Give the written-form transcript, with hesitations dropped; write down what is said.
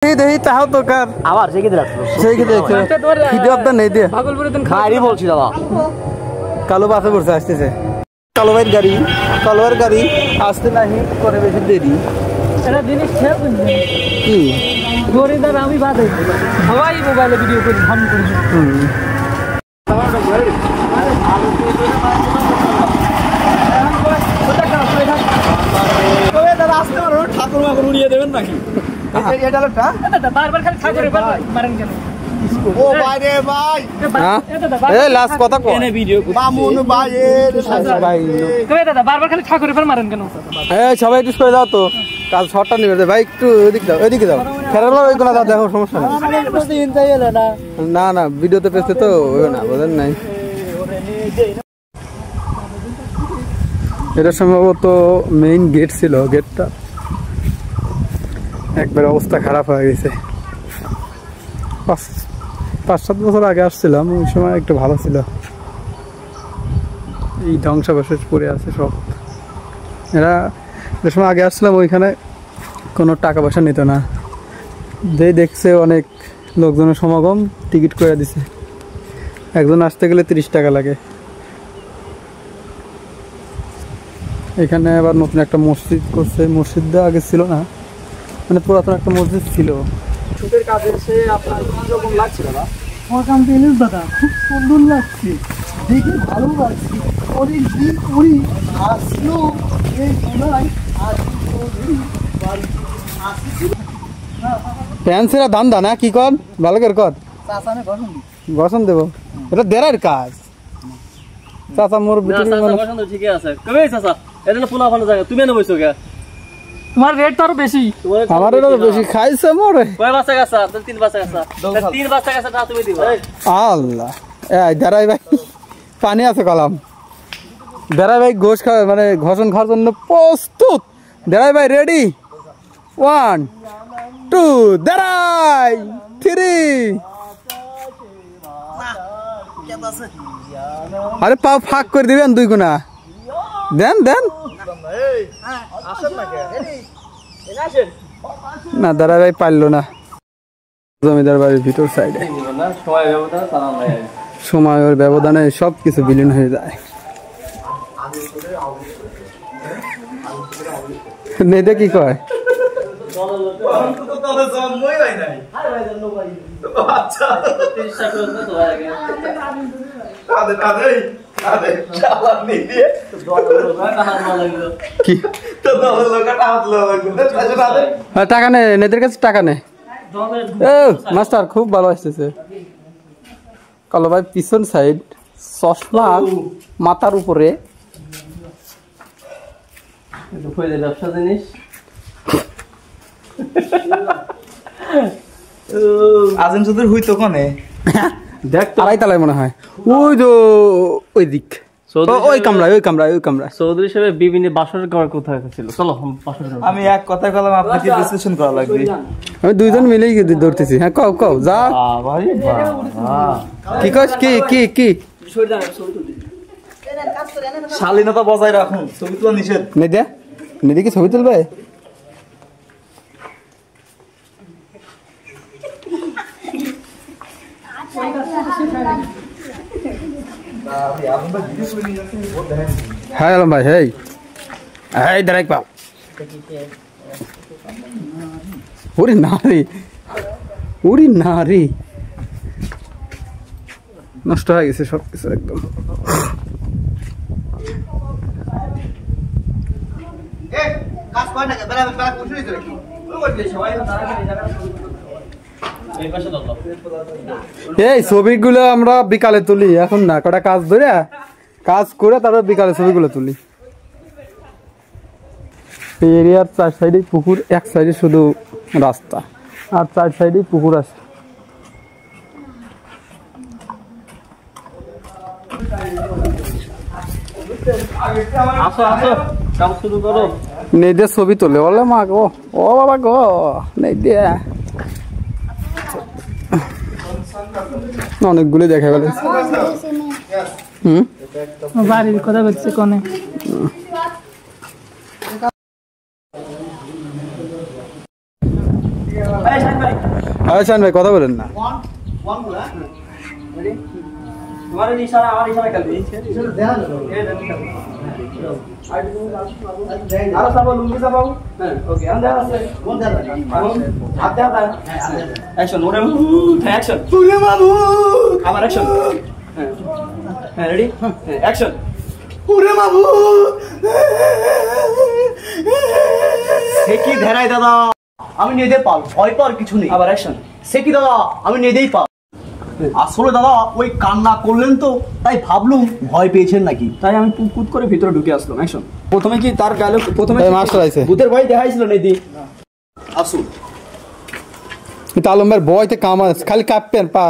দেই তাও তো কার আবার সে কি দেখছো সেই কি দেখছো ভিডিও আপডেট নেই দে ভাগলপুরে দিন খাইরি বলছি দাদা কালো বাসে বসে আসতেছে কালো ভাইয়ের গাড়ি আসতে নাহি করে বেশি দেরি এটা জিনিস খেয়ে কি গরিদার আমি বাদে সবাই মোবাইলে ভিডিও করে ধান করি ঠাকুর মাকুর উড়িয়ে দেবেন নাকি এটা লোকটা বারবার খালি ঠাকুরের মারেন কেন ও ভাই রে ভাই এই লাস্ট কথা কো এনে ভিডিও মামুন ভাই ভাই কই দাদা বারবার খালি ঠাকুরের উপর মারেন কেন এই সবাই একটু সরে দাও তো কাল শটটা নিবে দে ভাই একটু ওইদিকে দাও খেলালো ওইগুলা দাও দেখো সমস্যা না না ভিডিওতে পেছে তো ওই না বুঝেন নাই এটা সম্ভবত মেইন গেট ছিল গেটটা একবার অবস্থা খারাপ হয়ে গেছে 5-7 বছর আগে আসছিলাম ওই সময় একটু ভালো ছিল এই ধ্বংসাবশেষ পড়ে আছে সব এরা যে সময় আগে আসছিলাম ওইখানে কোনো টাকা পয়সা নিত না দেখছে অনেক লোকজনের সমাগম টিকিট করে দিছে একজন আসতে গেলে 30 টাকা লাগে এখানে আবার নতুন একটা মসজিদ করছে মসজিদটা আগে ছিল না মানে পুরাতন একটা মসজিদ ছিল শুটের কাজে এসে আপনার কিরকম লাগছে দাদা আমার কাম পেলেন দাদা খুব সুন্দর লাগছে দেখে ভালো লাগছে অনেক দিন পরে আসলো এই কোনায় প্যান্সেরা দান দানা কি কর ভালো করে কর গসন দেব এটা দেরার কাজ চাচা মোর বিটুরি পছন্দ ঠিকই আছে কবে চাচা এটা না পোলা ভালো জায়গা তুমি না বইছো কে তোমার রেট তো আরো বেশি আমার এটা বেশি খাইছে মোরে কয় বাচ্চা গাছা 3 বাচ্চা গাছা 3 বাচ্চা গাছা তুমি দিবা আল্লাহ এই দেরাই ভাই পানি আছে কলাম দেরাই ভাই গোশ খাওয়া মানে ঘষণ খাওয়ার জন্য প্রস্তুত দেরাই ভাই রেডি 1 2 দেরাই 3 আরে পাও ফাঁক করে দিবেন 2 গুণা দেন না দাঁড়া ভাই পারলো না জমিদার বাড়ির ভিতর সাইডে সময়ের ব্যবধানে সব কিছু বিলীন হয়ে যায় নেদে কি কয় টাকা নেই নেদের কাছে টাকা নেই মাস্টার খুব ভালো আসতেছে কালো ভাই পিছন সাইড চশমা মাথার উপরে ব্যবসা জিনিস আজিম চৌধুরী হইতো কোনে দেখ আড়াই তালায় মনে হয় ওই তো ওই দিক ওই কামরায় চৌধুরী সাহেব বিভিন্ন বাসর ঘর কোথায় ছিল চলো আমি এক কথা কলাম আপনাকে বিশ্লেষণ করা লাগবে আমি দুইজন মিলেই দৌড়তেছি হ্যাঁ কও যা ভাই কি কস কি শালীনতা বজায় রাখুন ছবি তোলা নিষেধ নেদে কি ছবি তুলবে হ্যাঁ আলম ভাই হেই দাঁড়াই পাও ওরে নারী নষ্ট হয়ে গেছে সবকিছু একদম এই ছবিগুলো আমরা বিকালে তুলি এখন না কটা কাজ করে তারপর বিকালে ছবিগুলো তুলি এই এরিয়ার 4 সাইডে পুকুর এক সাইডে শুধু রাস্তা আর 4 সাইডে পুকুর আছে কাম শুরু করো নেদে ছবি তোলে বলে মা গো ও বাবা গো নেদে অনেকগুলো দেখা গেল বাড়ির কথা বলছে কোনে ভাই শাহিন ভাই কথা বলেন না। তোমার ইশারা আমার ইশারা খেলবে আরো সাবো লুঙ্গি সাবো হ্যাঁ ওকে আন্দাজ আছে কোন দেখা হাত দেখা অ্যাকশন ওরে অ্যাকশন ওরে বাবু আমার অ্যাকশন হ্যাঁ রেডি অ্যাকশন ওরে বাবু সে কি ধেরাই দাদা আমি নেদে পাল ভয় পাওয়ার কিছু নেই আবার অ্যাকশন সে কি দাদা আমি নেদেই পাল আসলে দাদা ওই কান্না করলেন তো তাই ভাবলুম ভয় পেয়েছেন নাকি তাই আমি পুকুত করে ভিতরে ঢুকে আসলাম অ্যাকশন প্রথমে কি তার গালে প্রথমে এই মাস্টার আইছে ভূতের ভয় দেখাইছিল নেদি আসুন কিন্তু আলম ভাইয়ের বয়তে কাম আছে খালি কাঁপতেন পা